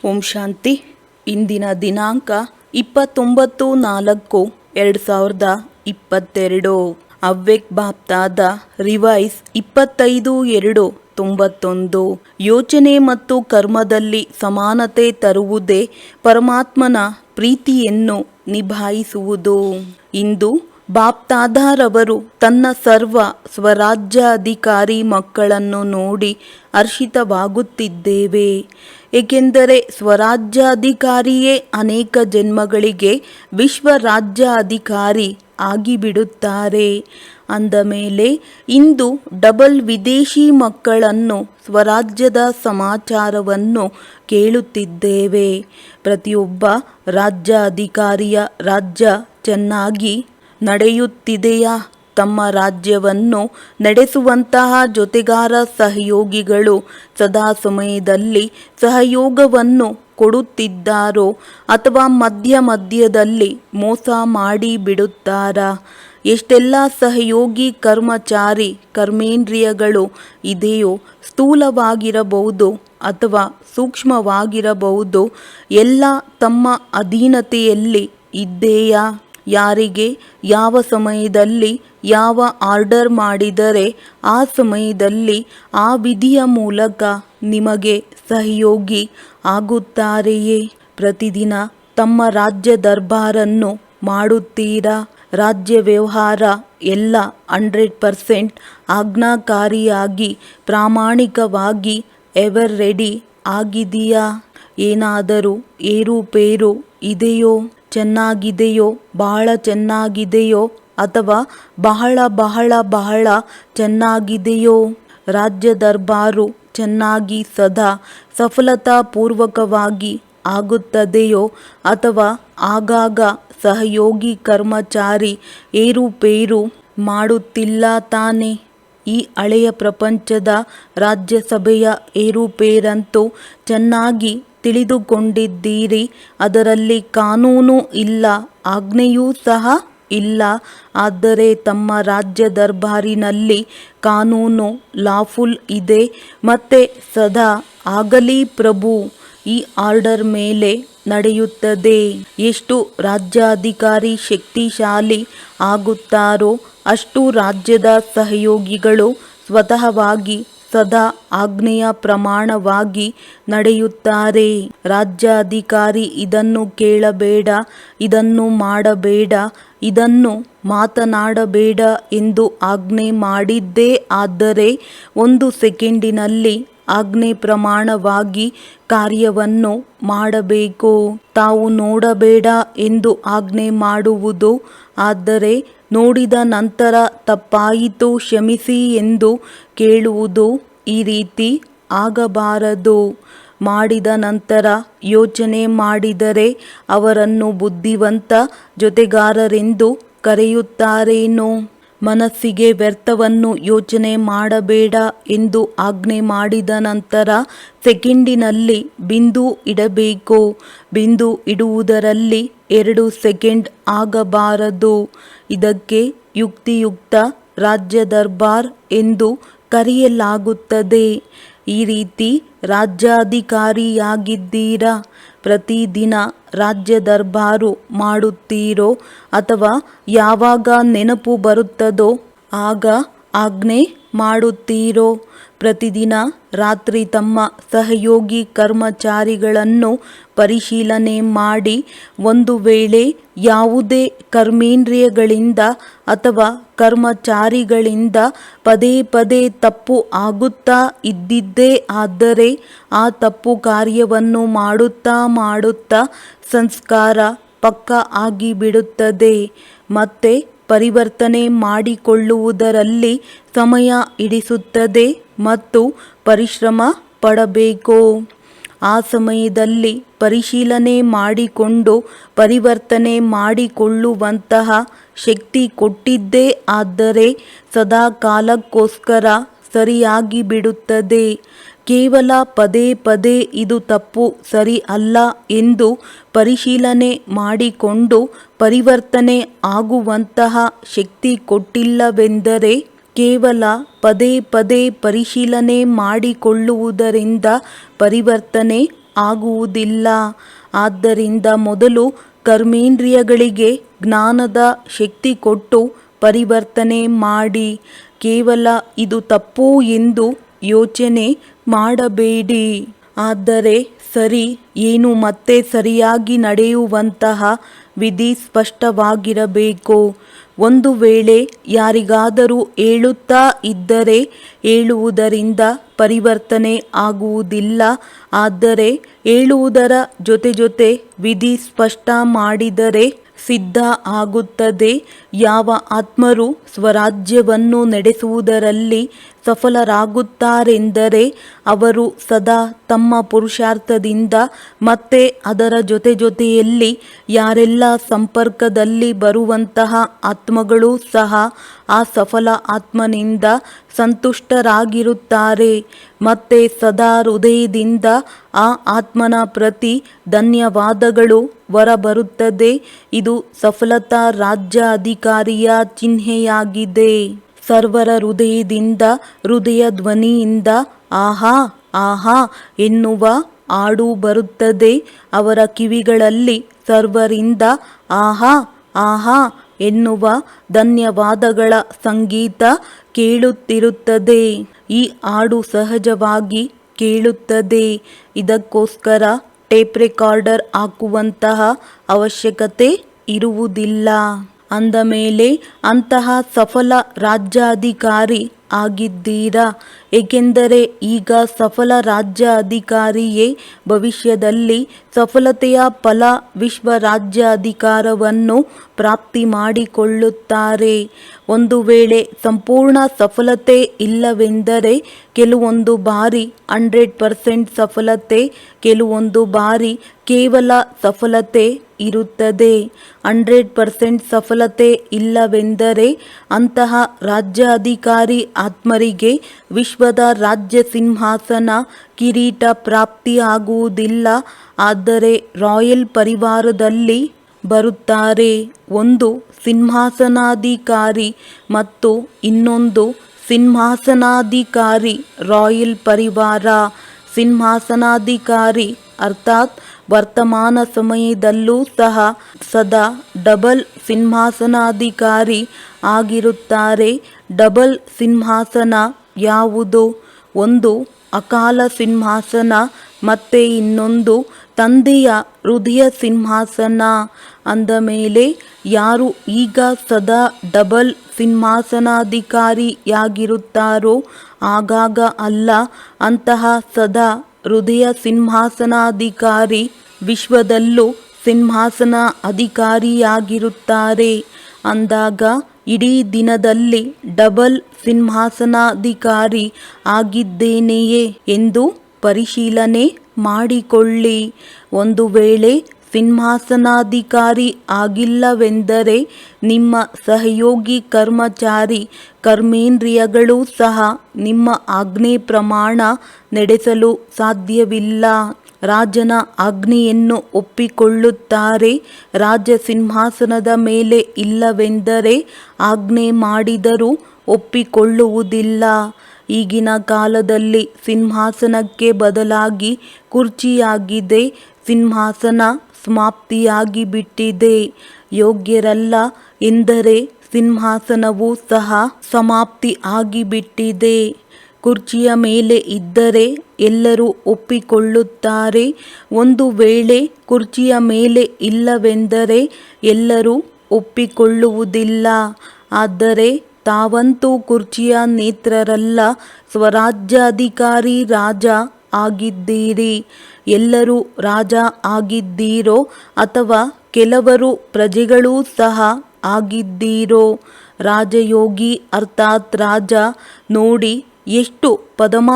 ಓಂ ಶಾಂತಿ. ಇಂದಿನ ದಿನಾಂಕ 29/4/2022. ಅವ್ಯಕ್ತ ಬಾಪ್ತಾದ ರಿವೈಸ್ 25/2/91. ಯೋಚನೆ ಮತ್ತು ಕರ್ಮದಲ್ಲಿ ಸಮಾನತೆ ತರುವುದೇ ಪರಮಾತ್ಮನ ಪ್ರೀತಿಯನ್ನು ನಿಭಾಯಿಸುವುದು. ಇಂದು ಬಾಪ್ತಾದರವರು ತನ್ನ ಸರ್ವ ಸ್ವರಾಜ್ಯಾಧಿಕಾರಿ ಮಕ್ಕಳನ್ನು ನೋಡಿ ಹರ್ಷಿತವಾಗುತ್ತಿದ್ದೇವೆ. ಏಕೆಂದರೆ ಸ್ವರಾಜ್ಯಾಧಿಕಾರಿಯೇ ಅನೇಕ ಜನ್ಮಗಳಿಗೆ ವಿಶ್ವ ರಾಜ್ಯಾಧಿಕಾರಿ ಆಗಿಬಿಡುತ್ತಾರೆ. ಅಂದ ಮೇಲೆ ಇಂದು ಡಬಲ್ ವಿದೇಶಿ ಮಕ್ಕಳನ್ನು ಸ್ವರಾಜ್ಯದ ಸಮಾಚಾರವನ್ನು ಕೇಳುತ್ತಿದ್ದೇವೆ. ಪ್ರತಿಯೊಬ್ಬ ರಾಜ್ಯಾಧಿಕಾರಿಯ ರಾಜ್ಯ ಚೆನ್ನಾಗಿ ನಡೆಯುತ್ತಿದೆಯಾ? ತಮ್ಮ ರಾಜ್ಯವನ್ನು ನಡೆಸುವಂತಹ ಜೊತೆಗಾರ ಸಹಯೋಗಿಗಳು ಸದಾ ಸಮಯದಲ್ಲಿ ಸಹಯೋಗವನ್ನು ಕೊಡುತ್ತಿದ್ದಾರೋ ಅಥವಾ ಮಧ್ಯದಲ್ಲಿ ಮೋಸ ಮಾಡಿ ಬಿಡುತ್ತಾರಾ? ಎಷ್ಟೆಲ್ಲ ಸಹಯೋಗಿ ಕರ್ಮಚಾರಿ ಕರ್ಮೇಂದ್ರಿಯಗಳು ಇದೆಯೋ, ಸ್ಥೂಲವಾಗಿರಬಹುದು ಅಥವಾ ಸೂಕ್ಷ್ಮವಾಗಿರಬಹುದು, ಎಲ್ಲ ತಮ್ಮ ಅಧೀನತೆಯಲ್ಲಿ ಇದೆಯಾ? ಯಾರಿಗೆ ಯಾವ ಸಮಯದಲ್ಲಿ ಯಾವ ಆರ್ಡರ್ ಮಾಡಿದರೆ ಆ ಸಮಯದಲ್ಲಿ ಆ ವಿಧಿಯ ಮೂಲಕ ನಿಮಗೆ ಸಹಯೋಗಿ ಆಗುತ್ತಾರೆಯೇ? ಪ್ರತಿದಿನ ತಮ್ಮ ರಾಜ್ಯ ದರ್ಬಾರನ್ನು ಮಾಡುತ್ತೀರಾ? ರಾಜ್ಯ ವ್ಯವಹಾರ ಎಲ್ಲ 100% ಆಜ್ಞಾಕಾರಿಯಾಗಿ ಪ್ರಾಮಾಣಿಕವಾಗಿ ಎವರ್ ರೆಡಿ ಆಗಿದೆಯಾ? ಏನಾದರೂ ಏರುಪೇರು ಇದೆಯೋ? ಚೆನ್ನಾಗಿದೆಯೋ? ಬಹಳ ಚೆನ್ನಾಗಿದೆಯೋ? ಅಥವಾ ಬಹಳ ಬಹಳ ಬಹಳ ಚೆನ್ನಾಗಿದೆಯೋ? ರಾಜ್ಯ ದರ್ಬಾರು ಚೆನ್ನಾಗಿ ಸದಾ ಸಫಲತಾಪೂರ್ವಕವಾಗಿ ಆಗುತ್ತದೆಯೋ? ಅಥವಾ ಆಗಾಗ ಸಹಯೋಗಿ ಕರ್ಮಚಾರಿ ಏರುಪೇರು ಮಾಡುತ್ತಿಲ್ಲ ತಾನೆ? ಈ ಹಳೆಯ ಪ್ರಪಂಚದ ರಾಜ್ಯಸಭೆಯ ಏರುಪೇರಂತೂ ಚೆನ್ನಾಗಿ ತಿಳಿದುಕೊಂಡಿದ್ದೀರಿ. ಅದರಲ್ಲಿ ಕಾನೂನು ಇಲ್ಲ, ಆಜ್ಞೆಯೂ ಸಹ ಇಲ್ಲ. ಆದರೆ ತಮ್ಮ ರಾಜ್ಯ ದರ್ಬಾರಿನಲ್ಲಿ ಕಾನೂನು ಲಾಫುಲ್ ಇದೆ. ಮತ್ತೆ ಸದಾ ಆಗಲಿ ಪ್ರಭು, ಈ ಆರ್ಡರ್ ಮೇಲೆ ನಡೆಯುತ್ತದೆ. ಎಷ್ಟು ರಾಜ್ಯಾಧಿಕಾರಿ ಶಕ್ತಿಶಾಲಿ ಆಗುತ್ತಾರೋ ಅಷ್ಟು ರಾಜ್ಯದ ಸಹಯೋಗಿಗಳು ಸ್ವತಃವಾಗಿ ಸದಾ ಆಜ್ಞೆಯ ಪ್ರಮಾಣವಾಗಿ ನಡೆಯುತ್ತಾರೆ. ರಾಜ್ಯಾಧಿಕಾರಿ ಇದನ್ನು ಕೇಳಬೇಡ, ಇದನ್ನು ಮಾಡಬೇಡ, ಇದನ್ನು ಮಾತನಾಡಬೇಡ ಎಂದು ಆಜ್ಞೆ ಮಾಡಿದ್ದೇ ಆದರೆ 1 ಸೆಕೆಂಡಿನಲ್ಲಿ ಆಜ್ಞೆ ಪ್ರಮಾಣವಾಗಿ ಕಾರ್ಯವನ್ನು ಮಾಡಬೇಕು. ತಾವು ನೋಡಬೇಡ ಎಂದು ಆಜ್ಞೆ ಮಾಡುವುದು, ಆದರೆ ನೋಡಿದ ನಂತರ ತಪ್ಪಾಯಿತು ಕ್ಷಮಿಸಿ ಎಂದು ಕೇಳುವುದು, ಈ ರೀತಿ ಆಗಬಾರದು. ಮಾಡಿದ ನಂತರ ಯೋಚನೆ ಮಾಡಿದರೆ ಅವರನ್ನು ಬುದ್ಧಿವಂತ ಜೊತೆಗಾರರೆಂದು ಕರೆಯುತ್ತಾರೇನೋ? ಮನಸ್ಸಿಗೆ ವ್ಯರ್ಥವನ್ನು ಯೋಚನೆ ಮಾಡಬೇಡ ಎಂದು ಆಜ್ಞೆ ಮಾಡಿದ ನಂತರ ಸೆಕೆಂಡಿನಲ್ಲಿ ಬಿಂದು ಇಡಬೇಕು. ಬಿಂದು ಇಡುವುದರಲ್ಲಿ 2 ಸೆಕೆಂಡ್ ಆಗಬಾರದು. ಇದಕ್ಕೆ ಯುಕ್ತಿಯುಕ್ತ ರಾಜ್ಯ ದರ್ಬಾರ್ ಎಂದು ಕರೆಯಲಾಗುತ್ತದೆ. ಈ ರೀತಿ ರಾಜ್ಯಾಧಿಕಾರಿಯಾಗಿದ್ದೀರಾ? ಪ್ರತಿದಿನ ರಾಜ್ಯ ದರ್ಬಾರು ಮಾಡುತ್ತೀರೋ ಅಥವಾ ಯಾವಾಗ ನೆನಪು ಬರುತ್ತದೋ ಆಗ ಆಜ್ಞೆ ಮಾಡುತ್ತೀರೋ? ಪ್ರತಿದಿನ ರಾತ್ರಿ ತಮ್ಮ ಸಹಯೋಗಿ ಕರ್ಮಚಾರಿಗಳನ್ನು ಪರಿಶೀಲನೆ ಮಾಡಿ, ಒಂದು ವೇಳೆ ಯಾವುದೇ ಕರ್ಮೇಂದ್ರಿಯಗಳಿಂದ ಅಥವಾ ಕರ್ಮಚಾರಿಗಳಿಂದ ಪದೇ ಪದೇ ತಪ್ಪು ಆಗುತ್ತಾ ಇದ್ದಿದ್ದೇ ಆದರೆ ಆ ತಪ್ಪು ಕಾರ್ಯವನ್ನು ಮಾಡುತ್ತಾ ಸಂಸ್ಕಾರ ಪಕ್ಕಾ ಆಗಿಬಿಡುತ್ತದೆ. ಮತ್ತೆ ಪರಿವರ್ತನೆ ಮಾಡಿಕೊಳ್ಳುವುದರಲ್ಲಿ ಸಮಯ ಹಿಡಿಸುತ್ತದೆ ಮತ್ತು ಪರಿಶ್ರಮ ಪಡಬೇಕು. ಆ ಸಮಯದಲ್ಲಿ ಪರಿಶೀಲನೆ ಮಾಡಿಕೊಂಡು ಪರಿವರ್ತನೆ ಮಾಡಿಕೊಳ್ಳುವಂತಹ ಶಕ್ತಿ ಕೊಟ್ಟಿದ್ದೇ ಆದರೆ ಸದಾ ಕಾಲಕ್ಕೋಸ್ಕರ ಸರಿಯಾಗಿ ಬಿಡುತ್ತದೆ. ಕೇವಲ ಪದೇ ಪದೇ ಇದು ತಪ್ಪು ಸರಿ ಅಲ್ಲ ಎಂದು ಪರಿಶೀಲನೆ ಮಾಡಿಕೊಂಡು ಪರಿವರ್ತನೆ ಆಗುವಂತಹ ಶಕ್ತಿ ಕೊಟ್ಟಿಲ್ಲವೆಂದರೆ ಕೇವಲ ಪದೇ ಪದೇ ಪರಿಶೀಲನೆ ಮಾಡಿಕೊಳ್ಳುವುದರಿಂದ ಪರಿವರ್ತನೆ ಆಗುವುದಿಲ್ಲ. ಆದ್ದರಿಂದ ಮೊದಲು ಕರ್ಮೇಂದ್ರಿಯಗಳಿಗೆ ಜ್ಞಾನದ ಶಕ್ತಿ ಕೊಟ್ಟು ಪರಿವರ್ತನೆ ಮಾಡಿ. ಕೇವಲ ಇದು ತಪ್ಪು ಎಂದು ಯೋಚನೆ ಮಾಡಬೇಡಿ. ಆದರೆ ಸರಿ ಏನು ಮತ್ತೆ ಸರಿಯಾಗಿ ನಡೆಯುವಂತಹ ವಿಧಿ ಸ್ಪಷ್ಟವಾಗಿರಬೇಕು. ಒಂದು ವೇಳೆ ಯಾರಿಗಾದರೂ ಹೇಳುತ್ತಾ ಇದ್ದರೆ ಹೇಳುವುದರಿಂದ ಪರಿವರ್ತನೆ ಆಗುವುದಿಲ್ಲ. ಆದರೆ ಹೇಳುವುದರ ಜೊತೆ ವಿಧಿ ಸ್ಪಷ್ಟ ಮಾಡಿದರೆ ಸಿದ್ಧ ಆಗುತ್ತದೆ. ಯಾವ ಆತ್ಮರು ಸ್ವರಾಜ್ಯವನ್ನು ನಡೆಸುವುದರಲ್ಲಿ ಸಫಲರಾಗುತ್ತಾರೆಂದರೆ ಅವರು ಸದಾ ತಮ್ಮ ಪುರುಷಾರ್ಥದಿಂದ ಮತ್ತೆ ಅದರ ಜೊತೆಯಲ್ಲಿ ಯಾರೆಲ್ಲ ಸಂಪರ್ಕದಲ್ಲಿ ಬರುವಂತಹ ಆತ್ಮಗಳೂ ಸಹ ಆ ಸಫಲ ಆತ್ಮನಿಂದ ಸಂತುಷ್ಟರಾಗಿರುತ್ತಾರೆ. ಮತ್ತೆ ಸದಾ ಹೃದಯದಿಂದ ಆ ಆತ್ಮನ ಪ್ರತಿ ಧನ್ಯವಾದಗಳು ಹೊರಬರುತ್ತದೆ. ಇದು ಸಫಲತಾ ರಾಜ್ಯ ಅಧಿಕಾರಿಯ ಚಿಹ್ನೆಯಾಗಿದೆ. ಸರ್ವರ ಹೃದಯದಿಂದ ಹೃದಯ ಧ್ವನಿಯಿಂದ ಆಹಾ ಆಹಾ ಎನ್ನುವ ಹಾಡು ಬರುತ್ತದೆ. ಅವರ ಕಿವಿಗಳಲ್ಲಿ ಸರ್ವರಿಂದ ಆಹಾ ಆಹಾ ಎನ್ನುವ ಧನ್ಯವಾದಗಳ ಸಂಗೀತ ಕೇಳುತ್ತಿರುತ್ತದೆ. ಈ ಹಾಡು ಸಹಜವಾಗಿ ಕೇಳುತ್ತದೆ. ಇದಕ್ಕೋಸ್ಕರ ಟೇಪ್ ರೆಕಾರ್ಡರ್ ಹಾಕುವಂತಹ ಅವಶ್ಯಕತೆ ಇರುವುದಿಲ್ಲ. ಅಂದ ಮೇಲೆ ಅಂತಹ ಸಫಲ ರಾಜ್ಯಾಧಿಕಾರಿ ಆಗಿದ್ದೀರಾ. ಏಕೆಂದರೆ ಈಗ ಸಫಲ ರಾಜ್ಯ ಅಧಿಕಾರಿಯೇ ಭವಿಷ್ಯದಲ್ಲಿ ಸಫಲತೆಯ ಫಲ ವಿಶ್ವ ರಾಜ್ಯ ಅಧಿಕಾರವನ್ನು ಪ್ರಾಪ್ತಿ ಮಾಡಿಕೊಳ್ಳುತ್ತಾರೆ. ಒಂದು ವೇಳೆ ಸಂಪೂರ್ಣ ಸಫಲತೆ ಇಲ್ಲವೆಂದರೆ ಕೆಲವೊಂದು ಬಾರಿ 100% ಸಫಲತೆ, ಕೆಲವೊಂದು ಬಾರಿ ಕೇವಲ ಸಫಲತೆ ಇರುತ್ತದೆ. 100% ಸಫಲತೆ ಇಲ್ಲವೆಂದರೆ ಅಂತಹ ರಾಜ್ಯಾಧಿಕಾರಿ ಆತ್ಮರಿಗೆ ವಿಶ್ವದ ರಾಜ್ಯ ಸಿಂಹಾಸನ ಕಿರೀಟ ಪ್ರಾಪ್ತಿಯಾಗುವುದಿಲ್ಲ. ಆದರೆ ರಾಯಲ್ ಪರಿವಾರದಲ್ಲಿ ಬರುತ್ತಾರೆ. ಒಂದು ಸಿಂಹಾಸನಾಧಿಕಾರಿ ಮತ್ತು ಇನ್ನೊಂದು ಸಿಂಹಾಸನಾಧಿಕಾರಿ. ರಾಯಲ್ ಪರಿವಾರ ಸಿಂಹಾಸನಾಧಿಕಾರಿ ಅರ್ಥಾತ್ ವರ್ತಮಾನ ಸಮಯದಲ್ಲೂ ಸಹ ಸದಾ ಡಬಲ್ ಸಿಂಹಾಸನಾಧಿಕಾರಿ ಆಗಿರುತ್ತಾರೆ. ಡಬಲ್ ಸಿಂಹಾಸನ ಯಾವುದು? ಒಂದು ಅಕಾಲ ಸಿಂಹಾಸನ ಮತ್ತೆ ಇನ್ನೊಂದು ತಂದೆಯ ಹೃದಯ ಸಿಂಹಾಸನ. ಅಂದ ಮೇಲೆ ಯಾರು ಈಗ ಸದಾ ಡಬಲ್ ಸಿಂಹಾಸನಾಧಿಕಾರಿಯಾಗಿರುತ್ತಾರೋ ಆಗಾಗ ಅಲ್ಲ, ಅಂತಹ ಸದಾ ಹೃದಯ ಸಿಂಹಾಸನಾಧಿಕಾರಿ ವಿಶ್ವದಲ್ಲೂ ಸಿಂಹಾಸನ ಅಧಿಕಾರಿಯಾಗಿರುತ್ತಾರೆ. ಅಂದಾಗ ಇಡೀ ದಿನದಲ್ಲಿ ಡಬಲ್ ಸಿಂಹಾಸನಾಧಿಕಾರಿ ಆಗಿದ್ದೇನೆಯೇ ಎಂದು ಪರಿಶೀಲನೆ ಮಾಡಿಕೊಳ್ಳಿ. ಒಂದು ವೇಳೆ ಸಿಂಹಾಸನಾಧಿಕಾರಿ ಆಗಿಲ್ಲವೆಂದರೆ ನಿಮ್ಮ ಸಹಯೋಗಿ ಕರ್ಮಚಾರಿ ಕರ್ಮೇಂದ್ರಿಯಗಳು ಸಹ ನಿಮ್ಮ ಆಜ್ಞೆ ಪ್ರಮಾಣ ನಡೆಸಲು ಸಾಧ್ಯವಿಲ್ಲ. ರಾಜನ ಆಜ್ಞೆಯನ್ನು ಒಪ್ಪಿಕೊಳ್ಳುತ್ತಾರೆ. ರಾಜ ಸಿಂಹಾಸನದ ಮೇಲೆ ಇಲ್ಲವೆಂದರೆ ಆಜ್ಞೆ ಮಾಡಿದರೂ ಒಪ್ಪಿಕೊಳ್ಳುವುದಿಲ್ಲ. ಈಗಿನ ಕಾಲದಲ್ಲಿ ಸಿಂಹಾಸನಕ್ಕೆ ಬದಲಾಗಿ ಕುರ್ಚಿಯಾಗಿದೆ. ಸಿಂಹಾಸನ ಸಮಾಪ್ತಿಯಾಗಿ ಬಿಟ್ಟಿದೆ. ಯೋಗ್ಯರಲ್ಲ ಎಂದರೆ ಸಿಂಹಾಸನವೂ ಸಹ ಸಮಾಪ್ತಿ ಆಗಿಬಿಟ್ಟಿದೆ. ಕುರ್ಚಿಯ ಮೇಲೆ ಇದ್ದರೆ ಎಲ್ಲರೂ ಒಪ್ಪಿಕೊಳ್ಳುತ್ತಾರೆ. ಒಂದು ವೇಳೆ ಕುರ್ಚಿಯ ಮೇಲೆ ಇಲ್ಲವೆಂದರೆ ಎಲ್ಲರೂ ಒಪ್ಪಿಕೊಳ್ಳುವುದಿಲ್ಲ. ಆದರೆ ತಾವಂತೂ ಕುರ್ಚಿಯ ನೇತ್ರರಲ್ಲ, ಸ್ವರಾಜ್ಯಾಧಿಕಾರಿ ರಾಜ ಆಗಿದ್ದೀರಿ. ಎಲ್ಲರೂ ರಾಜ ಆಗಿದ್ದೀರೋ ಅಥವಾ ಕೆಲವರು ಪ್ರಜೆಗಳೂ ಸಹ ಆಗಿದ್ದೀರೋ. ರಾಜಯೋಗಿ ಅರ್ಥಾತ್ ರಾಜ ನೋಡಿ ಎಷ್ಟು ಪದಮ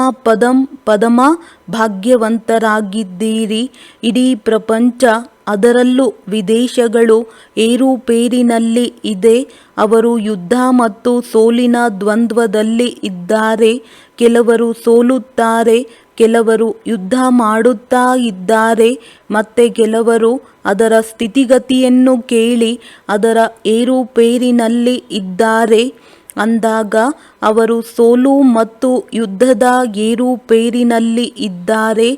ಭಾಗ್ಯವಂತರಾಗಿದ್ದೀರಿ. ಇಡೀ ಪ್ರಪಂಚ ಅದರಲ್ಲೂ ವಿದೇಶಗಳು ಏರುಪೇರಿನಲ್ಲಿ ಇದೆ. ಅವರು ಯುದ್ಧ ಮತ್ತು ಸೋಲಿನ ದ್ವಂದ್ವದಲ್ಲಿ ಇದ್ದಾರೆ. ಕೆಲವರು ಸೋಲುತ್ತಾರೆ, ಕೆಲವರು ಯುದ್ಧ ಮಾಡುತ್ತಾ ಇದ್ದಾರೆ, ಮತ್ತೆ ಕೆಲವರು ಅದರ ಸ್ಥಿತಿಗತಿಯನ್ನು ಕೇಳಿ ಅದರ ಏರುಪೇರಿನಲ್ಲಿ ಇದ್ದಾರೆ. ಅಂದಾಗ ಅವರು ಸೋಲು ಮತ್ತು ಯುದ್ಧದ ಏರುಪೇರಿನಲ್ಲಿ ಇದ್ದಾರೆ.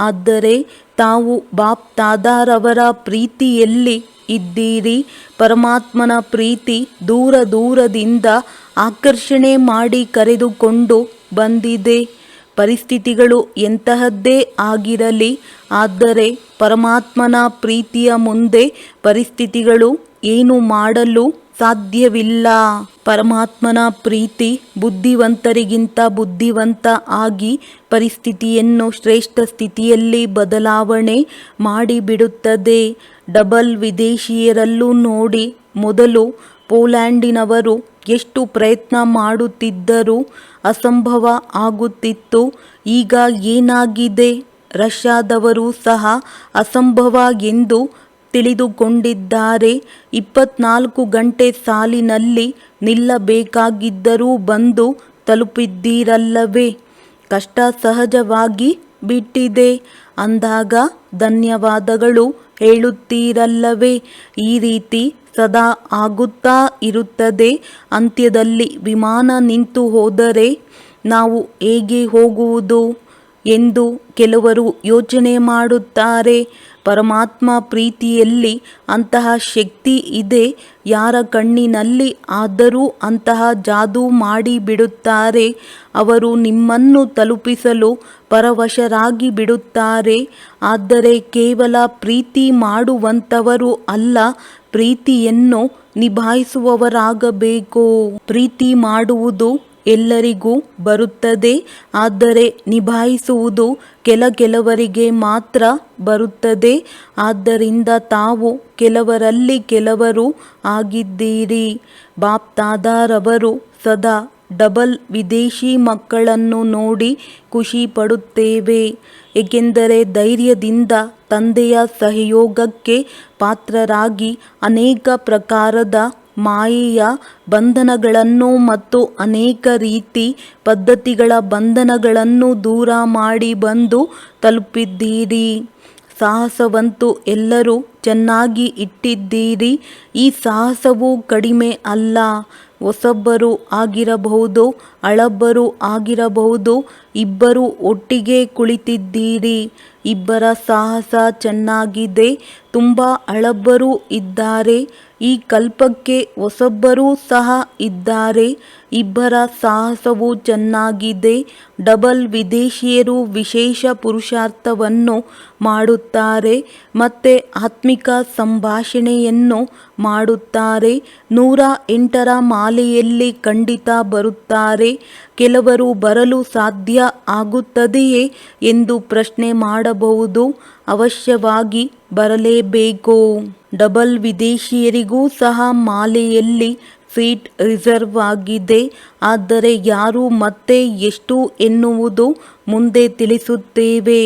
ಆದರೆ ತಾವು ಬಾಪ್ ತಾದಾರವರ ಪ್ರೀತಿಯಲ್ಲಿ ಇದ್ದೀರಿ. ಪರಮಾತ್ಮನ ಪ್ರೀತಿ ದೂರ ದೂರದಿಂದ ಆಕರ್ಷಣೆ ಮಾಡಿ ಕರೆದುಕೊಂಡು ಬಂದಿದೆ. ಪರಿಸ್ಥಿತಿಗಳು ಎಂತಹದ್ದೇ ಆಗಿರಲಿ, ಆದರೆ ಪರಮಾತ್ಮನ ಪ್ರೀತಿಯ ಮುಂದೆ ಪರಿಸ್ಥಿತಿಗಳು ಏನು ಮಾಡಲು ಸಾಧ್ಯವಿಲ್ಲ. ಪರಮಾತ್ಮನ ಪ್ರೀತಿ ಬುದ್ಧಿವಂತರಿಗಿಂತ ಬುದ್ಧಿವಂತ ಆಗಿ ಪರಿಸ್ಥಿತಿಯನ್ನು ಶ್ರೇಷ್ಠ ಸ್ಥಿತಿಯಲ್ಲಿ ಬದಲಾವಣೆ ಮಾಡಿಬಿಡುತ್ತದೆ. ಡಬಲ್ ವಿದೇಶಿಯರಲ್ಲೂ ನೋಡಿ, ಮೊದಲು ಪೋಲ್ಯಾಂಡಿನವರು ಎಷ್ಟು ಪ್ರಯತ್ನ ಮಾಡುತ್ತಿದ್ದರೂ ಅಸಂಭವ ಆಗುತ್ತಿತ್ತು. ಈಗ ಏನಾಗಿದೆ? ರಷ್ಯಾದವರು ಸಹ ಅಸಂಭವ ಎಂದು ತಿಳಿದುಕೊಂಡಿದ್ದಾರೆ. 24 ಗಂಟೆ ಸಾಲಿನಲ್ಲಿ ನಿಲ್ಲಬೇಕಾಗಿದ್ದರೂ ಬಂದು ತಲುಪಿದ್ದೀರಲ್ಲವೇ? ಕಷ್ಟ ಸಹಜವಾಗಿ ಬಿಟ್ಟಿದೆ ಅಂದಾಗ ಧನ್ಯವಾದಗಳು ಹೇಳುತ್ತೀರಲ್ಲವೇ? ಈ ರೀತಿ ಸದಾ ಆಗುತ್ತಾ ಇರುತ್ತದೆ. ಅಂತ್ಯದಲ್ಲಿ ವಿಮಾನ ನಿಂತು ಹೋದರೆ ನಾವು ಹೇಗೆ ಹೋಗುವುದು ಎಂದು ಕೆಲವರು ಯೋಚನೆ ಮಾಡುತ್ತಾರೆ. ಪರಮಾತ್ಮ ಪ್ರೀತಿಯಲ್ಲಿ ಅಂತಹ ಶಕ್ತಿ ಇದೆ. ಯಾರ ಕಣ್ಣಿನಲ್ಲಿ ಆದರೂ ಅಂತಹ ಜಾದೂ ಮಾಡಿಬಿಡುತ್ತಾರೆ. ಅವರು ನಿಮ್ಮನ್ನು ತಲುಪಿಸಲು ಪರವಶರಾಗಿ ಬಿಡುತ್ತಾರೆ. ಆದರೆ ಕೇವಲ ಪ್ರೀತಿ ಮಾಡುವಂಥವರು ಅಲ್ಲ, ಪ್ರೀತಿಯನ್ನು ನಿಭಾಯಿಸುವವರಾಗಬೇಕು. ಪ್ರೀತಿ ಮಾಡುವುದು ಎಲ್ಲರಿಗೂ ಬರುತ್ತದೆ, ಆದರೆ ನಿಭಾಯಿಸುವುದು ಕೆಲವರಿಗೆ ಮಾತ್ರ ಬರುತ್ತದೆ. ಆದ್ದರಿಂದ ತಾವು ಕೆಲವರಲ್ಲಿ ಕೆಲವರು ಆಗಿದ್ದೀರಿ. ಬಾಪ್ ತಾದಾರವರು ಸದಾ ಡಬಲ್ ವಿದೇಶಿ ಮಕ್ಕಳನ್ನು ನೋಡಿ ಖುಷಿ ಪಡುತ್ತೇವೆ. ಏಕೆಂದರೆ ಧೈರ್ಯದಿಂದ ತಂದೆಯ ಸಹಯೋಗಕ್ಕೆ ಪಾತ್ರರಾಗಿ ಅನೇಕ ಪ್ರಕಾರದ ಮಾಯೆಯ ಬಂಧನಗಳನ್ನು ಮತ್ತು ಅನೇಕ ರೀತಿ ಪದ್ಧತಿಗಳ ಬಂಧನಗಳನ್ನು ದೂರ ಮಾಡಿ ಬಂದು ತಲುಪಿದ್ದೀರಿ. ಸಾಹಸವಂತೂ ಎಲ್ಲರೂ ಚೆನ್ನಾಗಿ ಇಟ್ಟಿದ್ದೀರಿ. ಈ ಸಾಹಸವು ಕಡಿಮೆ ಅಲ್ಲ. ಹೊಸಬ್ಬರು ಆಗಿರಬಹುದು, ಹಳಬ್ಬರು ಆಗಿರಬಹುದು, ಇಬ್ಬರು ಒಟ್ಟಿಗೆ ಕುಳಿತಿದ್ದೀರಿ. ಇಬ್ಬರ ಸಾಹಸ ಚೆನ್ನಾಗಿದೆ. ತುಂಬ ಹಳಬ್ಬರು ಇದ್ದಾರೆ. ಈ ಕಲ್ಪಕ್ಕೆ ಹೊಸಬ್ಬರೂ ಸಹ ಇದ್ದಾರೆ. ಇಬ್ಬರ ಸಾಹಸವು ಚೆನ್ನಾಗಿದೆ. ಡಬಲ್ ವಿದೇಶಿಯರು ವಿಶೇಷ ಪುರುಷಾರ್ಥವನ್ನು ಮಾಡುತ್ತಾರೆ ಮತ್ತು ಆತ್ಮಿಕ ಸಂಭಾಷಣೆಯನ್ನು ಮಾಡುತ್ತಾರೆ. 108ರ ಮಾಲೆಯಲ್ಲಿ ಖಂಡಿತ ಬರುತ್ತಾರೆ. ಕೆಲವರು ಬರಲು ಸಾಧ್ಯ ಆಗುತ್ತದೆಯೇ ಎಂದು ಪ್ರಶ್ನೆ ಮಾಡಬಹುದು. ಅವಶ್ಯವಾಗಿ ಬರಲೇಬೇಕು. ಡಬಲ್ ವಿದೇಶಿಯರಿಗೂ ಸಹ ಮಾಲೆಯಲ್ಲಿ ಸೀಟ್ ರಿಸರ್ವ್ ಆಗಿದೆ. ಆದರೆ ಯಾರು ಮತ್ತೆ ಎಷ್ಟು ಎನ್ನುವುದು ಮುಂದೆ ತಿಳಿಸುತ್ತೇವೆ.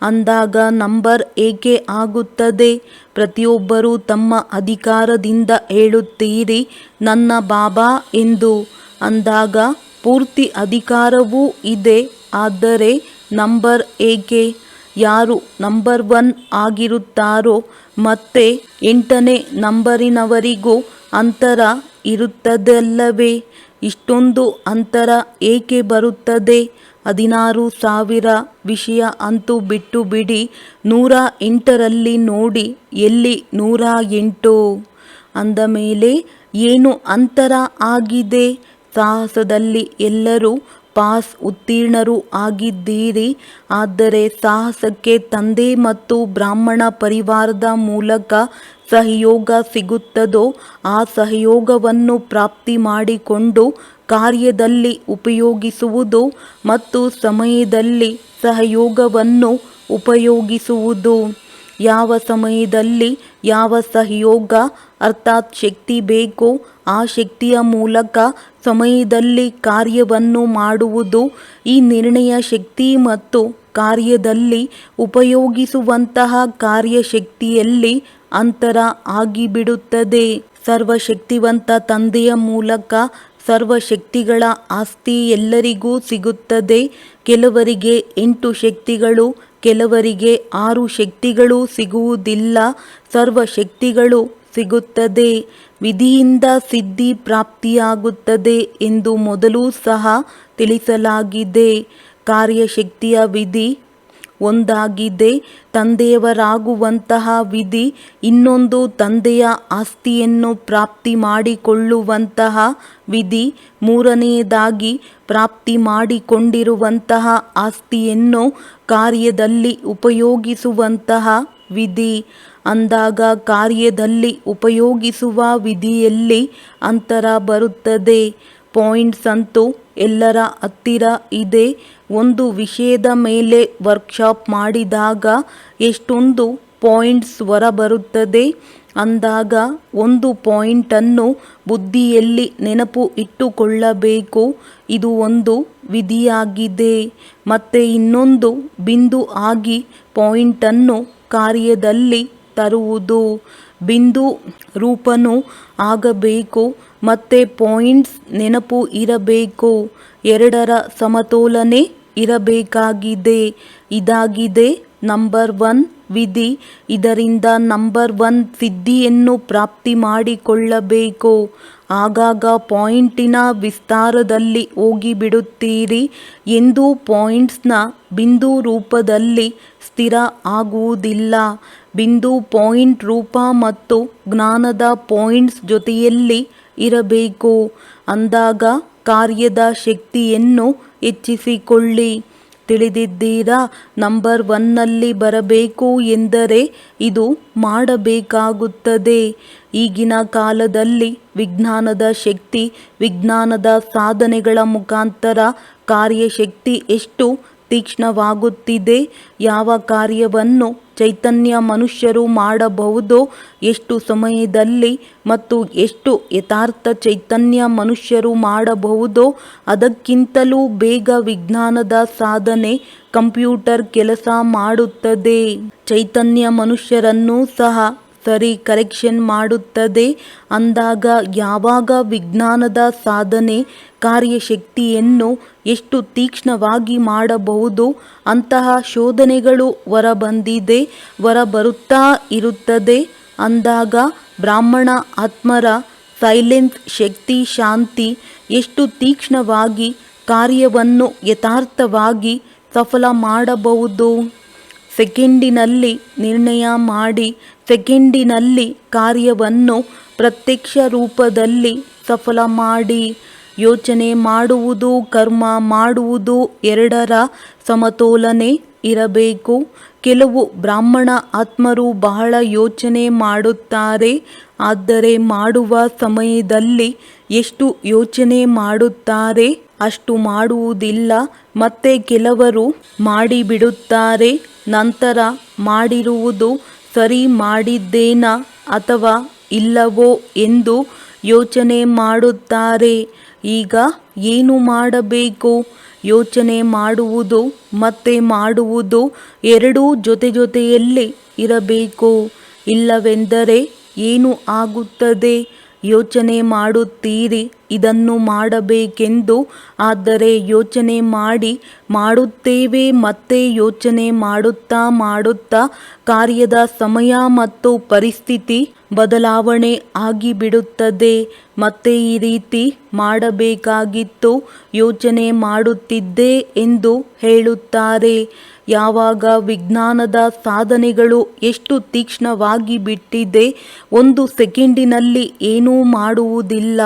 ಅಂದಾಗ ನಂಬರ್ ಏಕೆ ಆಗುತ್ತದೆ? ಪ್ರತಿಯೊಬ್ಬರೂ ತಮ್ಮ ಅಧಿಕಾರದಿಂದ ಹೇಳುತ್ತೀರಿ ನನ್ನ ಬಾಬಾ ಎಂದು. ಅಂದಾಗ ಪೂರ್ತಿ ಅಧಿಕಾರವೂ ಇದೆ. ಆದರೆ ನಂಬರ್ ಏಕೆ? ಯಾರು ನಂಬರ್ 1 ಆಗಿರುತ್ತಾರೋ ಮತ್ತೆ 8ನೇ ನಂಬರಿನವರಿಗೂ ಅಂತರ ಇರುತ್ತದಲ್ಲವೇ? ಇಷ್ಟೊಂದು ಅಂತರ ಏಕೆ ಬರುತ್ತದೆ? 16,000 ವಿಷಯ ಅಂತೂ ಬಿಟ್ಟು ಬಿಡಿ. 108ರಲ್ಲಿ ನೋಡಿ, ಎಲ್ಲಿ 108 ಅಂದ ಮೇಲೆ ಏನು ಅಂತರ ಆಗಿದೆ? ಸಾಹಸದಲ್ಲಿ ಎಲ್ಲರೂ ಪಾಸ್ ಉತ್ತೀರ್ಣರು ಆಗಿದ್ದೀರಿ. ಆದರೆ ಸಾಹಸಕ್ಕೆ ತಂದೆ ಮತ್ತು ಬ್ರಾಹ್ಮಣ ಪರಿವಾರದ ಮೂಲಕ ಸಹಯೋಗ ಸಿಗುತ್ತದೋ ಆ ಸಹಯೋಗವನ್ನು ಪ್ರಾಪ್ತಿ ಮಾಡಿಕೊಂಡು ಕಾರ್ಯದಲ್ಲಿ ಉಪಯೋಗಿಸುವುದು ಮತ್ತು ಸಮಯದಲ್ಲಿ ಸಹಯೋಗವನ್ನು ಉಪಯೋಗಿಸುವುದು. ಯಾವ ಸಮಯದಲ್ಲಿ ಯಾವ ಸಹಯೋಗ ಅರ್ಥಾತ್ ಶಕ್ತಿ ಬೇಕೋ ಆ ಶಕ್ತಿಯ ಮೂಲಕ ಸಮಯದಲ್ಲಿ ಕಾರ್ಯವನ್ನು ಮಾಡುವುದು. ಈ ನಿರ್ಣಯ ಶಕ್ತಿ ಮತ್ತು ಕಾರ್ಯದಲ್ಲಿ ಉಪಯೋಗಿಸುವಂತಹ ಕಾರ್ಯಶಕ್ತಿಯಲ್ಲಿ ಅಂತರ ಆಗಿಬಿಡುತ್ತದೆ. ಸರ್ವಶಕ್ತಿವಂತ ತಂದೆಯ ಮೂಲಕ ಸರ್ವಶಕ್ತಿಗಳ ಆಸ್ತಿ ಎಲ್ಲರಿಗೂ ಸಿಗುತ್ತದೆ. ಕೆಲವರಿಗೆ 8 ಶಕ್ತಿಗಳು, ಕೆಲವರಿಗೆ 6 ಶಕ್ತಿಗಳು ಸಿಗುವುದಿಲ್ಲ. ಸರ್ವಶಕ್ತಿಗಳು ಸಿಗುತ್ತದೆ. ವಿಧಿಯಿಂದ ಸಿದ್ಧಿ ಪ್ರಾಪ್ತಿಯಾಗುತ್ತದೆ ಎಂದು ಮೊದಲು ಸಹ ತಿಳಿಸಲಾಗಿದೆ. ಕಾರ್ಯಶಕ್ತಿಯ ವಿಧಿ ಒಂದಾಗಿದೆ. ತಂದೆಯವರಾಗುವಂತಹ ವಿಧಿ ಇನ್ನೊಂದು. ತಂದೆಯ ಆಸ್ತಿಯನ್ನು ಪ್ರಾಪ್ತಿ ಮಾಡಿಕೊಳ್ಳುವಂತಹ ವಿಧಿ ಮೂರನೆಯದಾಗಿ. ಪ್ರಾಪ್ತಿ ಮಾಡಿಕೊಂಡಿರುವಂತಹ ಆಸ್ತಿಯನ್ನು ಕಾರ್ಯದಲ್ಲಿ ಉಪಯೋಗಿಸುವಂತಹ ವಿಧಿ. ಅಂದಾಗ ಕಾರ್ಯದಲ್ಲಿ ಉಪಯೋಗಿಸುವ ವಿಧಿಯಲ್ಲಿ ಅಂತರ ಬರುತ್ತದೆ. ಪಾಯಿಂಟ್ಸ್ ಅಂತೂ ಎಲ್ಲರ ಹತ್ತಿರ ಇದೆ. ಒಂದು ವಿಷಯದ ಮೇಲೆ ವರ್ಕ್ಶಾಪ್ ಮಾಡಿದಾಗ ಎಷ್ಟೊಂದು ಪಾಯಿಂಟ್ಸ್ ಹೊರಬರುತ್ತದೆ. ಅಂದಾಗ ಒಂದು ಪಾಯಿಂಟನ್ನು ಬುದ್ಧಿಯಲ್ಲಿ ನೆನಪು ಇಟ್ಟುಕೊಳ್ಳಬೇಕು. ಇದು ಒಂದು ವಿಧಿಯಾಗಿದೆ. ಮತ್ತು ಇನ್ನೊಂದು ಬಿಂದು ಆಗಿ ಪಾಯಿಂಟನ್ನು ಕಾರ್ಯದಲ್ಲಿ ತರುವುದು. ಬಿಂದು ರೂಪನೂ ಆಗಬೇಕು ಮತ್ತು ಪಾಯಿಂಟ್ಸ್ ನೆನಪು ಇರಬೇಕು. ಎರಡರ ಸಮತೋಲನೆ ಇರಬೇಕಾಗಿದೆ. ಇದಾಗಿದೆ ನಂಬರ್ 1 ವಿಧಿ. ಇದರಿಂದ ನಂಬರ್ 1 ಸಿದ್ಧಿಯನ್ನು ಪ್ರಾಪ್ತಿ ಮಾಡಿಕೊಳ್ಳಬೇಕು. ಆಗಾಗ ಪಾಯಿಂಟಿನ ವಿಸ್ತಾರದಲ್ಲಿ ಹೋಗಿಬಿಡುತ್ತೀರಿ. ಎಂದೂ ಪಾಯಿಂಟ್ಸ್ನ ಬಿಂದು ರೂಪದಲ್ಲಿ ಸ್ಥಿರ ಆಗುವುದಿಲ್ಲ. ಬಿಂದು ಪಾಯಿಂಟ್ ರೂಪ ಮತ್ತು ಜ್ಞಾನದ ಪಾಯಿಂಟ್ಸ್ ಜೊತೆಯಲ್ಲಿ ಇರಬೇಕು. ಅಂದಾಗ ಕಾರ್ಯದ ಶಕ್ತಿಯನ್ನು ಹೆಚ್ಚಿಸಿಕೊಳ್ಳಿ. ತಿಳಿದಿದ್ದೀರಾ? ನಂಬರ್ 1ನಲ್ಲಿ ಬರಬೇಕು ಎಂದರೆ ಇದು ಮಾಡಬೇಕಾಗುತ್ತದೆ. ಈಗಿನ ಕಾಲದಲ್ಲಿ ವಿಜ್ಞಾನದ ಶಕ್ತಿ, ವಿಜ್ಞಾನದ ಸಾಧನೆಗಳ ಮುಖಾಂತರ ಕಾರ್ಯಶಕ್ತಿ ಎಷ್ಟು ತೀಕ್ಷ್ಣವಾಗುತ್ತಿದೆ. ಯಾವ ಕಾರ್ಯವನ್ನು ಚೈತನ್ಯ ಮನುಷ್ಯರು ಮಾಡಬಹುದೋ ಎಷ್ಟು ಸಮಯದಲ್ಲಿ ಮತ್ತು ಎಷ್ಟು ಯಥಾರ್ಥ ಚೈತನ್ಯ ಮನುಷ್ಯರು ಮಾಡಬಹುದೋ ಅದಕ್ಕಿಂತಲೂ ಬೇಗ ವಿಜ್ಞಾನದ ಸಾಧನೆ ಕಂಪ್ಯೂಟರ್ ಕೆಲಸ ಮಾಡುತ್ತದೆ. ಚೈತನ್ಯ ಮನುಷ್ಯರನ್ನು ಸಹ ಸರಿ ಕರೆಕ್ಷನ್ ಮಾಡುತ್ತದೆ. ಅಂದಾಗ ಯಾವಾಗ ವಿಜ್ಞಾನದ ಸಾಧನೆ ಕಾರ್ಯಶಕ್ತಿಯನ್ನು ಎಷ್ಟು ತೀಕ್ಷ್ಣವಾಗಿ ಮಾಡಬಹುದು ಅಂತಹ ಶೋಧನೆಗಳು ಹೊರಬರುತ್ತಾ ಇರುತ್ತದೆ. ಅಂದಾಗ ಬ್ರಾಹ್ಮಣ ಆತ್ಮರ ಸೈಲೆನ್ಸ್ ಶಕ್ತಿ, ಶಾಂತಿ ಎಷ್ಟು ತೀಕ್ಷ್ಣವಾಗಿ ಕಾರ್ಯವನ್ನು ಯಥಾರ್ಥವಾಗಿ ಸಫಲ ಮಾಡಬಹುದು. ಸೆಕೆಂಡಿನಲ್ಲಿ ನಿರ್ಣಯ ಮಾಡಿ ಸೆಕೆಂಡಿನಲ್ಲಿ ಕಾರ್ಯವನ್ನು ಪ್ರತ್ಯಕ್ಷ ರೂಪದಲ್ಲಿ ಸಫಲ ಮಾಡಿ. ಯೋಚನೆ ಮಾಡುವುದು, ಕರ್ಮ ಮಾಡುವುದು ಎರಡರ ಸಮತೋಲನೆ ಇರಬೇಕು. ಕೆಲವು ಬ್ರಾಹ್ಮಣ ಆತ್ಮರು ಬಹಳ ಯೋಚನೆ ಮಾಡುತ್ತಾರೆ. ಆದರೆ ಮಾಡುವ ಸಮಯದಲ್ಲಿ ಎಷ್ಟು ಯೋಚನೆ ಮಾಡುತ್ತಾರೆ ಅಷ್ಟು ಮಾಡುವುದಿಲ್ಲ. ಮತ್ತೆ ಕೆಲವರು ಮಾಡಿಬಿಡುತ್ತಾರೆ. ನಂತರ ಮಾಡಿರುವುದು ಸರಿ ಮಾಡಿದ್ದೇನಾ ಅಥವಾ ಇಲ್ಲವೋ ಎಂದು ಯೋಚನೆ ಮಾಡುತ್ತಾರೆ. ಈಗ ಏನು ಮಾಡಬೇಕು? ಯೋಚನೆ ಮಾಡುವುದು ಮತ್ತೆ ಮಾಡುವುದು ಎರಡೂ ಜೊತೆಯಲ್ಲಿ ಇರಬೇಕು. ಇಲ್ಲವೆಂದರೆ ಏನು ಆಗುತ್ತದೆ? ಯೋಚನೆ ಮಾಡುತ್ತೀರಿ ಇದನ್ನು ಮಾಡಬೇಕೆಂದು. ಆದರೆ ಯೋಚನೆ ಮಾಡುತ್ತೇವೆ ಮತ್ತೆ ಯೋಚನೆ ಮಾಡುತ್ತಾ ಕಾರ್ಯದ ಸಮಯ ಮತ್ತು ಪರಿಸ್ಥಿತಿ ಬದಲಾವಣೆ ಆಗಿಬಿಡುತ್ತದೆ. ಮತ್ತೆ ಈ ರೀತಿ ಮಾಡಬೇಕಾಗಿತ್ತು, ಯೋಚನೆ ಮಾಡುತ್ತಿದ್ದೆ ಎಂದು ಹೇಳುತ್ತಾರೆ. ಯಾವಾಗ ವಿಜ್ಞಾನದ ಸಾಧನೆಗಳು ಎಷ್ಟು ತೀಕ್ಷ್ಣವಾಗಿ ಬಿಟ್ಟಿದೆ, ಒಂದು ಸೆಕೆಂಡಿನಲ್ಲಿ ಏನೂ ಮಾಡುವುದಿಲ್ಲ.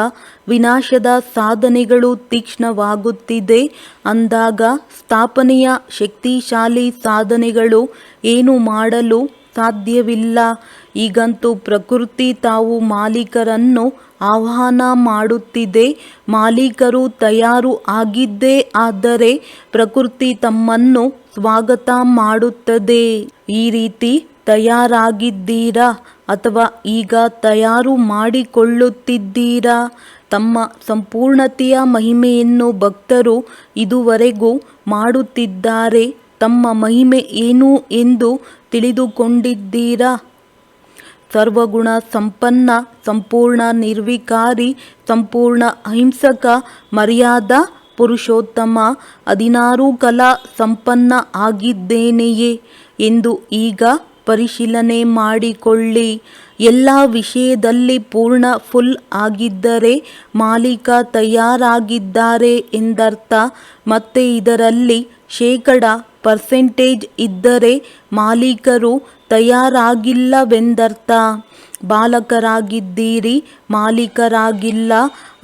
ವಿನಾಶದ ಸಾಧನೆಗಳು ತೀಕ್ಷ್ಣವಾಗುತ್ತಿದೆ. ಅಂದಾಗ ಸ್ಥಾಪನೆಯ ಶಕ್ತಿಶಾಲಿ ಸಾಧನೆಗಳು ಏನು ಮಾಡಲು ಸಾಧ್ಯವಿಲ್ಲ. ಈಗಂತೂ ಪ್ರಕೃತಿ ತಾವು ಮಾಲೀಕರನ್ನು ಆಹ್ವಾನ ಮಾಡುತ್ತಿದೆ. ಮಾಲೀಕರು ತಯಾರು ಆಗಿದ್ದೇ ಆದರೆ ಪ್ರಕೃತಿ ತಮ್ಮನ್ನು ಸ್ವಾಗತ ಮಾಡುತ್ತದೆ. ಈ ರೀತಿ ತಯಾರಾಗಿದ್ದೀರಾ ಅಥವಾ ಈಗ ತಯಾರು ಮಾಡಿಕೊಳ್ಳುತ್ತಿದ್ದೀರಾ? ತಮ್ಮ ಸಂಪೂರ್ಣತೆಯ ಮಹಿಮೆಯನ್ನು ಭಕ್ತರು ಇದುವರೆಗೂ ಮಾಡುತ್ತಿದ್ದಾರೆ. ತಮ್ಮ ಮಹಿಮೆ ಏನು ಎಂದು ತಿಳಿದುಕೊಂಡಿದ್ದೀರಾ? ಸರ್ವಗುಣ ಸಂಪನ್ನ, ಸಂಪೂರ್ಣ ನಿರ್ವಿಕಾರಿ, ಸಂಪೂರ್ಣ ಅಹಿಂಸಕ, ಮರ್ಯಾದಾ ಪುರುಷೋತ್ತಮ, 16 ಕಲಾ ಸಂಪನ್ನ ಆಗಿದ್ದೇನೆಯೇ ಎಂದು ಈಗ ಪರಿಶೀಲನೆ ಮಾಡಿಕೊಳ್ಳಿ. ಎಲ್ಲ ವಿಷಯದಲ್ಲಿ ಪೂರ್ಣ ಫುಲ್ ಆಗಿದ್ದರೆ ಮಾಲೀಕ ತಯಾರಾಗಿದ್ದಾರೆ ಎಂದರ್ಥ. ಮತ್ತೆ ಇದರಲ್ಲಿ ಶೇಕಡ ಪರ್ಸೆಂಟೇಜ್ ಇದ್ದರೆ ಮಾಲೀಕರು ತಯಾರಾಗಿಲ್ಲವೆಂದರ್ಥ. ಬಾಲಕರಾಗಿದ್ದೀರಿ, ಮಾಲೀಕರಾಗಿಲ್ಲ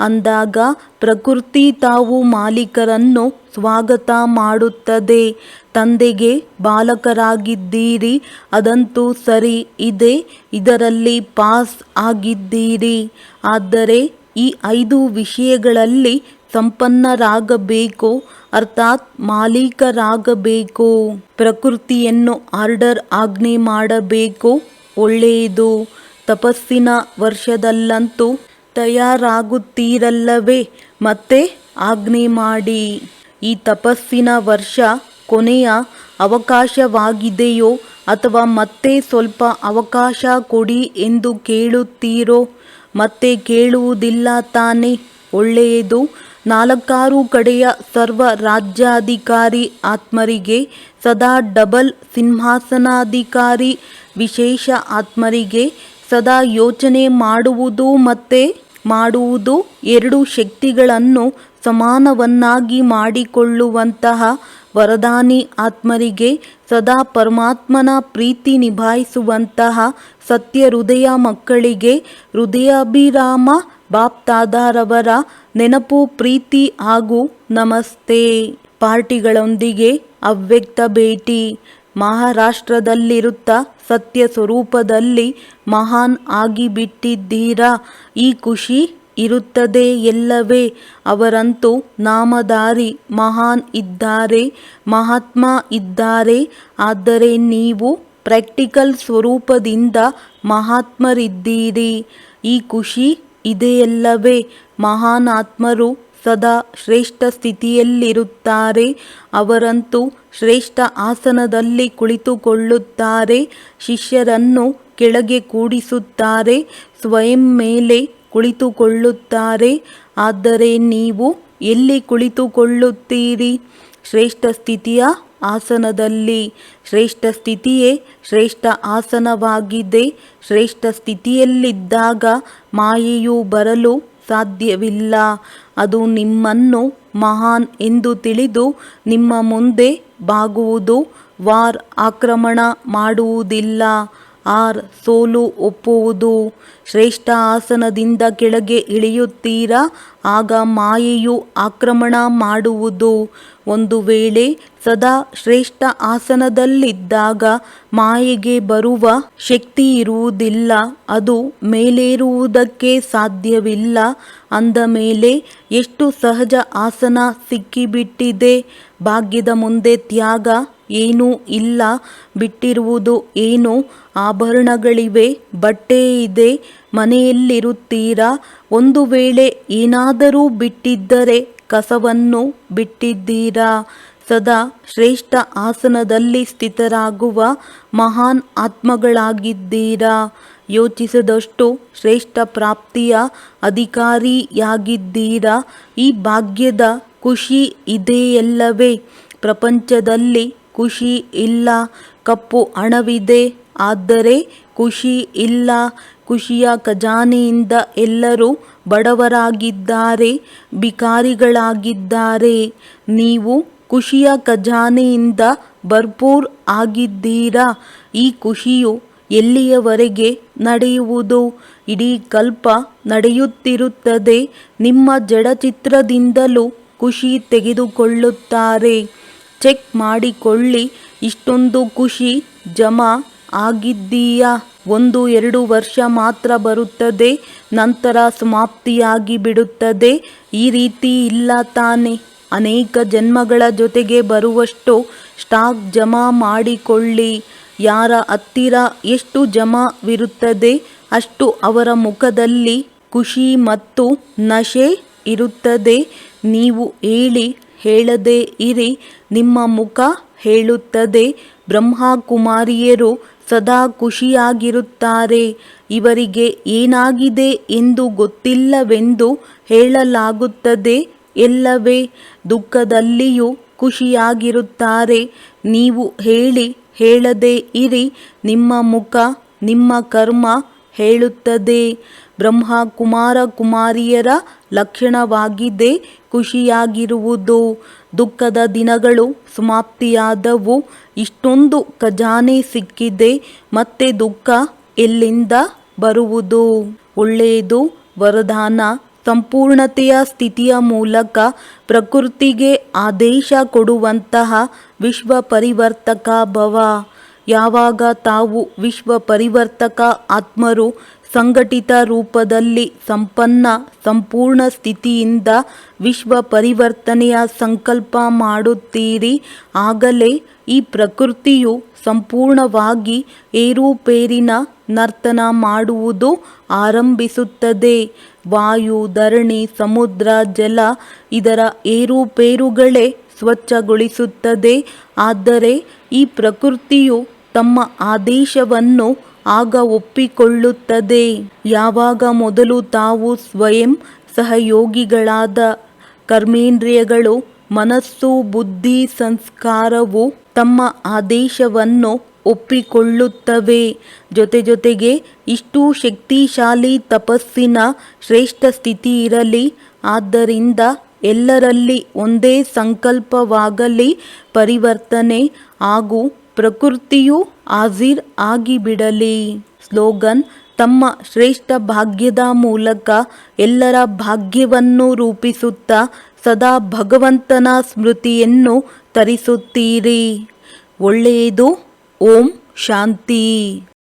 ಅಂದಾಗ ಪ್ರಕೃತಿ ತಾವು ಮಾಲೀಕರನ್ನು ಸ್ವಾಗತ ಮಾಡುತ್ತದೆ. ತಂದೆಗೆ ಬಾಲಕರಾಗಿದ್ದೀರಿ, ಅದಂತೂ ಸರಿ ಇದೆ, ಇದರಲ್ಲಿ ಪಾಸ್ ಆಗಿದ್ದೀರಿ. ಆದರೆ ಈ 5 ವಿಷಯಗಳಲ್ಲಿ ಸಂಪನ್ನರಾಗಬೇಕು, ಅರ್ಥಾತ್ ಮಾಲೀಕರಾಗಬೇಕು. ಪ್ರಕೃತಿಯನ್ನು ಆರ್ಡರ್ ಆಜ್ಞೆ ಮಾಡಬೇಕು, ಒಳ್ಳೆಯದು. ತಪಸ್ಸಿನ ವರ್ಷದಲ್ಲಂತೂ ತಯಾರಾಗುತ್ತೀರಲ್ಲವೇ, ಮತ್ತೆ ಆಜ್ಞೆ ಮಾಡಿ. ಈ ತಪಸ್ಸಿನ ವರ್ಷ ಕೊನೆಯ ಅವಕಾಶವಾಗಿದೆಯೋ ಅಥವಾ ಮತ್ತೆ ಸ್ವಲ್ಪ ಅವಕಾಶ ಕೊಡಿ ಎಂದು ಕೇಳುತ್ತೀರೋ? ಮತ್ತೆ ಕೇಳುವುದಿಲ್ಲ ತಾನೇ? ಒಳ್ಳೆಯದು. 4 ಕಡೆಯ ಸರ್ವ ರಾಜ್ಯಾಧಿಕಾರಿ ಆತ್ಮರಿಗೆ ಸದಾ ಡಬಲ್ ಸಿಂಹಾಸನಾಧಿಕಾರಿ ವಿಶೇಷ ಆತ್ಮರಿಗೆ ಸದಾ ಯೋಚನೆ ಮಾಡುವುದು ಮತ್ತೆ ಮಾಡುವುದು 2 ಶಕ್ತಿಗಳನ್ನು ಸಮಾನವನ್ನಾಗಿ ಮಾಡಿಕೊಳ್ಳುವಂತಹ ವರದಾನಿ ಆತ್ಮರಿಗೆ ಸದಾ ಪರಮಾತ್ಮನ ಪ್ರೀತಿ ನಿಭಾಯಿಸುವಂತಹ ಸತ್ಯ ಹೃದಯ ಮಕ್ಕಳಿಗೆ ಹೃದಯಾಭಿರಾಮ ಬಾಪ್ತಾದಾರವರ ನೆನಪು, ಪ್ರೀತಿ ಹಾಗೂ ನಮಸ್ತೆ. ಪಾರ್ಟಿಗಳೊಂದಿಗೆ ಅವ್ಯಕ್ತ ಭೇಟಿ. ಮಹಾರಾಷ್ಟ್ರದಲ್ಲಿರುತ್ತಾ ಸತ್ಯ ಸ್ವರೂಪದಲ್ಲಿ ಮಹಾನ್ ಆಗಿಬಿಟ್ಟಿದ್ದೀರಾ. ಈ ಖುಷಿ ಇರುತ್ತದೆ ಎಲ್ಲವೇ. ಅವರಂತೂ ನಾಮಧಾರಿ ಮಹಾನ್ ಇದ್ದಾರೆ, ಮಹಾತ್ಮ ಇದ್ದಾರೆ. ಆದರೆ ನೀವು ಪ್ರಾಕ್ಟಿಕಲ್ ಸ್ವರೂಪದಿಂದ ಮಹಾತ್ಮರಿದ್ದೀರಿ. ಈ ಖುಷಿ ಇದೆಯಲ್ಲವೇ. ಮಹಾನ್ ಆತ್ಮರು ಸದಾ ಶ್ರೇಷ್ಠ ಸ್ಥಿತಿಯಲ್ಲಿರುತ್ತಾರೆ. ಅವರಂತೂ ಶ್ರೇಷ್ಠ ಆಸನದಲ್ಲಿ ಕುಳಿತುಕೊಳ್ಳುತ್ತಾರೆ, ಶಿಷ್ಯರನ್ನು ಕೆಳಗೆ ಕೂಡಿಸುತ್ತಾರೆ, ಸ್ವಯಂ ಮೇಲೆ ಕುಳಿತುಕೊಳ್ಳುತ್ತಾರೆ. ಆದರೆ ನೀವು ಎಲ್ಲಿ ಕುಳಿತುಕೊಳ್ಳುತ್ತೀರಿ? ಶ್ರೇಷ್ಠ ಸ್ಥಿತಿಯ ಆಸನದಲ್ಲಿ. ಶ್ರೇಷ್ಠ ಸ್ಥಿತಿಯೇ ಶ್ರೇಷ್ಠ ಆಸನವಾಗಿದೆ. ಶ್ರೇಷ್ಠ ಸ್ಥಿತಿಯಲ್ಲಿದ್ದಾಗ ಮಾಯೆಯು ಬರಲು ಸಾಧ್ಯವಿಲ್ಲ. ಅದು ನಿಮ್ಮನ್ನು ಮಹಾನ್ ಎಂದು ತಿಳಿದು ನಿಮ್ಮ ಮುಂದೆ ಬಾಗುವುದು. ವಾರ್ ಆಕ್ರಮಣ ಮಾಡುವುದಿಲ್ಲ. ಸೋಲು ಒಪ್ಪುವುದು. ಶ್ರೇಷ್ಠ ಆಸನದಿಂದ ಕೆಳಗೆ ಇಳಿಯುತ್ತೀರಾ, ಆಗ ಮಾಯೆಯು ಆಕ್ರಮಣ ಮಾಡುವುದು. ಒಂದು ವೇಳೆ ಸದಾ ಶ್ರೇಷ್ಠ ಆಸನದಲ್ಲಿದ್ದಾಗ ಮಾಯೆಗೆ ಬರುವ ಶಕ್ತಿ ಇರುವುದಿಲ್ಲ, ಅದು ಮೇಲೇರುವುದಕ್ಕೆ ಸಾಧ್ಯವಿಲ್ಲ. ಅಂದ ಮೇಲೆ ಎಷ್ಟು ಸಹಜ ಆಸನ ಸಿಕ್ಕಿಬಿಟ್ಟಿದೆ. ಭಾಗ್ಯದ ಮುಂದೆ ತ್ಯಾಗ ಏನೂ ಇಲ್ಲ. ಬಿಟ್ಟಿರುವುದು ಏನು? ಆಭರಣಗಳಿವೆ, ಬಟ್ಟೆ ಇದೆ, ಮನೆಯಲ್ಲಿರುತ್ತೀರಾ. ಒಂದು ವೇಳೆ ಏನಾದರೂ ಬಿಟ್ಟಿದ್ದರೆ ಕಸವನ್ನು ಬಿಟ್ಟಿದ್ದೀರಾ. ಸದಾ ಶ್ರೇಷ್ಠ ಆಸನದಲ್ಲಿ ಸ್ಥಿತರಾಗುವ ಮಹಾನ್ ಆತ್ಮಗಳಾಗಿದ್ದೀರಾ. ಯೋಚಿಸಿದಷ್ಟು ಶ್ರೇಷ್ಠ ಪ್ರಾಪ್ತಿಯ ಅಧಿಕಾರಿಯಾಗಿದ್ದೀರಾ. ಈ ಭಾಗ್ಯದ ಖುಷಿ ಇದೆಯಲ್ಲವೇ. ಪ್ರಪಂಚದಲ್ಲಿ ಖುಷಿ ಇಲ್ಲ. ಕಪ್ಪು ಹಣವಿದೆ, ಆದರೆ ಖುಷಿ ಇಲ್ಲ. ಖುಷಿಯ ಖಜಾನೆಯಿಂದ ಎಲ್ಲರೂ ಬಡವರಾಗಿದ್ದಾರೆ, ಭಿಕಾರಿಗಳಾಗಿದ್ದಾರೆ. ನೀವು ಖುಷಿಯ ಖಜಾನೆಯಿಂದ ಭರ್ಪೂರ್ ಆಗಿದ್ದೀರಾ. ಈ ಖುಷಿಯು ಎಲ್ಲಿಯವರೆಗೆ ನಡೆಯುವುದು? ಇಡೀ ಕಲ್ಪ ನಡೆಯುತ್ತಿರುತ್ತದೆ. ನಿಮ್ಮ ಜಡಚಿತ್ರದಿಂದಲೂ ಖುಷಿ ತೆಗೆದುಕೊಳ್ಳುತ್ತಾರೆ. ಚೆಕ್ ಮಾಡಿಕೊಳ್ಳಿ, ಇಷ್ಟೊಂದು ಖುಷಿ ಜಮಾ ಆಗಿದ್ದೀಯಾ? 1-2 ವರ್ಷ ಮಾತ್ರ ಬರುತ್ತದೆ, ನಂತರ ಸಮಾಪ್ತಿಯಾಗಿ ಬಿಡುತ್ತದೆ. ಈ ರೀತಿ ಇಲ್ಲ ತಾನೆ. ಅನೇಕ ಜನ್ಮಗಳ ಜೊತೆಗೆ ಬರುವಷ್ಟು ಸ್ಟಾಕ್ ಜಮಾ ಮಾಡಿಕೊಳ್ಳಿ. ಯಾರ ಹತ್ತಿರ ಎಷ್ಟು ಜಮಾವಿರುತ್ತದೆ ಅಷ್ಟು ಅವರ ಮುಖದಲ್ಲಿ ಖುಷಿ ಮತ್ತು ನಶೆ ಇರುತ್ತದೆ. ನೀವು ಹೇಳಿ ಹೇಳದೇ ಇರಿ, ನಿಮ್ಮ ಮುಖ ಹೇಳುತ್ತದೆ. ಬ್ರಹ್ಮಕುಮಾರಿಯರು ಸದಾ ಖುಷಿಯಾಗಿರುತ್ತಾರೆ. ಇವರಿಗೆ ಏನಾಗಿದೆ ಎಂದು ಗೊತ್ತಿಲ್ಲವೆಂದು ಹೇಳಲಾಗುತ್ತದೆ ಎಲ್ಲವೇ. ದುಃಖದಲ್ಲಿಯೂ ಖುಷಿಯಾಗಿರುತ್ತಾರೆ. ನೀವು ಹೇಳಿ ಹೇಳದೇ ಇರಿ, ನಿಮ್ಮ ಮುಖ, ನಿಮ್ಮ ಕರ್ಮ ಹೇಳುತ್ತದೆ. ಬ್ರಹ್ಮ ಕುಮಾರ ಕುಮಾರಿಯರ ಲಕ್ಷಣವಾಗಿದೆ ಖುಷಿಯಾಗಿರುವುದು. ದುಃಖದ ದಿನಗಳು ಸಮಾಪ್ತಿಯಾದವು. ಇಷ್ಟೊಂದು ಖಜಾನೆ ಸಿಕ್ಕಿದೆ, ಮತ್ತೆ ದುಃಖ ಎಲ್ಲಿಂದ ಬರುವುದು? ಒಳ್ಳೆಯದು. ವರದಾನ: ಸಂಪೂರ್ಣತೆಯ ಸ್ಥಿತಿಯ ಮೂಲಕ ಪ್ರಕೃತಿಗೆ ಆದೇಶ ಕೊಡುವಂತಹ ವಿಶ್ವ ಪರಿವರ್ತಕ ಭವ. ಯಾವಾಗ ತಾವು ವಿಶ್ವ ಪರಿವರ್ತಕ ಆತ್ಮರು ಸಂಘಟಿತ ರೂಪದಲ್ಲಿ ಸಂಪೂರ್ಣ ಸ್ಥಿತಿಯಿಂದ ವಿಶ್ವ ಪರಿವರ್ತನೆಯ ಸಂಕಲ್ಪ ಮಾಡುತ್ತೀರಿ, ಆಗಲೇ ಈ ಪ್ರಕೃತಿಯು ಸಂಪೂರ್ಣವಾಗಿ ಏರುಪೇರಿನ ನರ್ತನ ಮಾಡುವುದು ಆರಂಭಿಸುತ್ತದೆ. ವಾಯು, ಧರಣಿ, ಸಮುದ್ರ, ಜಲ ಇದರ ಏರುಪೇರುಗಳೇ ಸ್ವಚ್ಛಗೊಳಿಸುತ್ತದೆ. ಆದರೆ ಈ ಪ್ರಕೃತಿಯು ತಮ್ಮ ಆದೇಶವನ್ನು ಆಗ ಒಪ್ಪಿಕೊಳ್ಳುತ್ತದೆ. ಯಾವಾಗ ಮೊದಲು ತಾವು ಸ್ವಯಂ ಸಹಯೋಗಿಗಳಾದ ಕರ್ಮೇಂದ್ರಿಯಗಳು, ಮನಸ್ಸು, ಬುದ್ಧಿ, ಸಂಸ್ಕಾರವು ತಮ್ಮ ಆದೇಶವನ್ನು ಒಪ್ಪಿಕೊಳ್ಳುತ್ತವೆ. ಜೊತೆಗೆ ಇಷ್ಟು ಶಕ್ತಿಶಾಲಿ ತಪಸ್ಸಿನ ಶ್ರೇಷ್ಠ ಸ್ಥಿತಿ ಇರಲಿ. ಆದ್ದರಿಂದ ಎಲ್ಲರಲ್ಲಿ ಒಂದೇ ಸಂಕಲ್ಪವಾಗಲಿ. ಪರಿವರ್ತನೆ ಹಾಗೂ ಪ್ರಕೃತಿಯು ಹಾಜಿರ್ ಆಗಿಬಿಡಲಿ. ಸ್ಲೋಗನ್: ತಮ್ಮ ಶ್ರೇಷ್ಠ ಭಾಗ್ಯದ ಮೂಲಕ ಎಲ್ಲರ ಭಾಗ್ಯವನ್ನು ರೂಪಿಸುತ್ತಾ ಸದಾ ಭಗವಂತನ ಸ್ಮೃತಿಯನ್ನು ತರಿಸುತ್ತೀರಿ. ಒಳ್ಳೆಯದು. ಓಂ ಶಾಂತಿ.